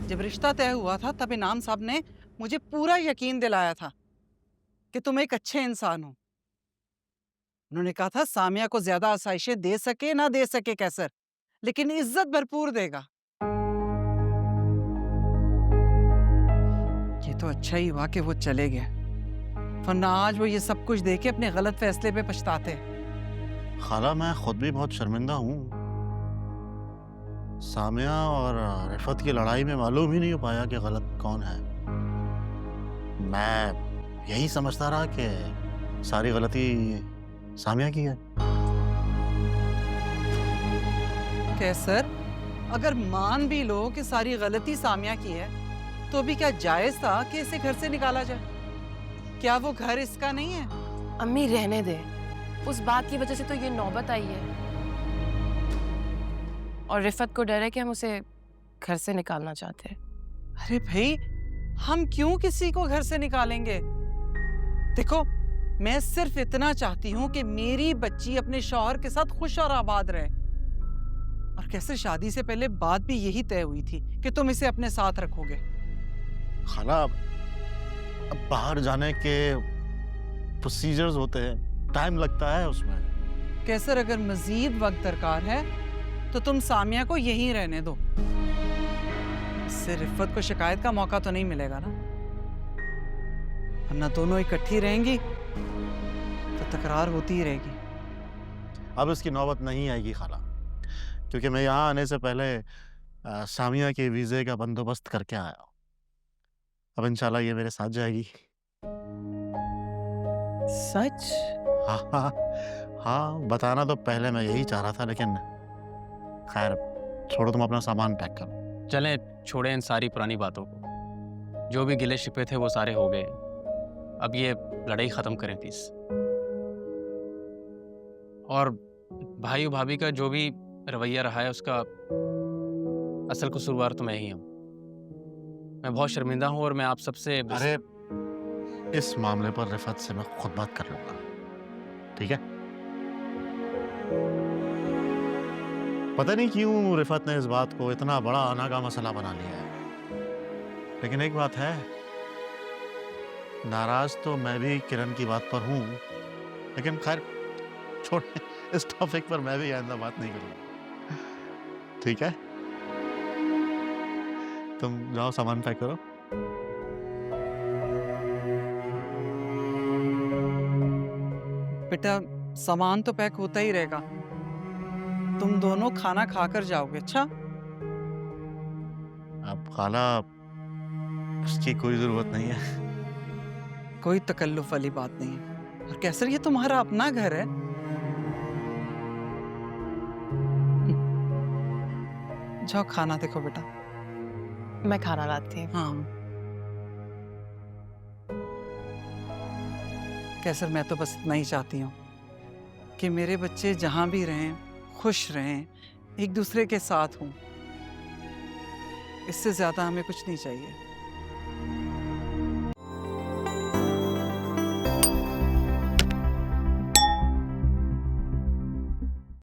जब रिश्ता तय हुआ था तब इनाम साहब ने मुझे पूरा यकीन दिलाया था कि तुम एक अच्छे इंसान हो। उन्होंने कहा था सामिया को ज्यादा आसाइशें दे सके ना दे सके कैसर, लेकिन इज्जत भरपूर देगा। ये तो अच्छा ही हुआ कि वो चले गए, वरना आज वो ये सब कुछ देके अपने गलत फैसले पे पछताते। खाला, मैं खुद भी बहुत शर्मिंदा हूँ। सामिया और रिफत की लड़ाई में मालूम ही नहीं हो पाया कि गलत कौन है। मैं यही समझता रहा कि सारी गलती सामिया की है। कैसर, अगर मान भी लो कि सारी गलती सामिया की है, तो भी क्या जायज था कि इसे घर से निकाला जाए? क्या वो घर इसका नहीं है? अम्मी रहने दे, उस बात की वजह से तो ये नौबत आई है। और रिफत को डर है कि हम उसे घर से निकालना चाहते हैं। अरे भाई, हम क्यों किसी को घर से निकालेंगे? देखो, मैं सिर्फ इतना चाहती हूँ कि मेरी बच्ची अपने शौहर के साथ खुश और आबाद रहे। और कैसे शादी से पहले बात भी यही तय हुई थी कि तुम इसे अपने साथ रखोगे। खाला, अब बाहर जाने के प्रोसीजर्स होते हैं, टाइम लगता है उसमें। कैसर, अगर मजीद वक्त दरकार है तो तुम सामिया को यहीं रहने दो। इससे रिफत को शिकायत का मौका तो नहीं मिलेगा ना, वरना दोनों इकट्ठी रहेंगी तो तकरार होती ही रहेगी। अब इसकी नौबत नहीं आएगी खाला, क्योंकि मैं यहाँ आने से पहले सामिया के वीज़े का बंदोबस्त करके आया। अब इंशाल्लाह ये मेरे साथ जाएगी। सच? हाँ हाँ हाँ, बताना तो पहले मैं यही चाह रहा था, लेकिन खैर छोड़ो, तुम अपना सामान पैक करो। चलें, छोड़ें इन सारी पुरानी बातों को। जो भी गिले शिकवे थे वो सारे हो गए। अब ये लड़ाई ख़त्म करें प्लीज़। और भाई भाभी का जो भी रवैया रहा है उसका असल कसूरवार तो मैं ही हूँ। मैं बहुत शर्मिंदा हूँ और मैं आप सबसे अरे, इस मामले पर रिफत से मैं खुद बात कर लूंगा, ठीक है? पता नहीं क्यों रिफत ने इस बात को इतना बड़ा आना का मसला बना लिया है। लेकिन एक बात है, नाराज तो मैं भी किरण की बात पर हूँ, लेकिन खैर छोड़, इस टॉपिक पर मैं भी आइंदा बात नहीं करूँगा, ठीक है? तुम जाओ, सामान पैक करो। बेटा, सामान तो पैक होता ही रहेगा, तुम दोनों खाना खाकर जाओगे। अच्छा? अब खाला, उसकी कोई जरूरत नहीं है। कोई तकल्लुफ वाली बात नहीं है। और कैसर, ये तुम्हारा अपना घर है। जाओ खाना देखो बेटा। मैं खाना लाती हूँ। हाँ कैसर, मैं तो बस इतना ही चाहती हूँ कि मेरे बच्चे जहाँ भी रहें खुश रहें, एक दूसरे के साथ हों। इससे ज्यादा हमें कुछ नहीं चाहिए।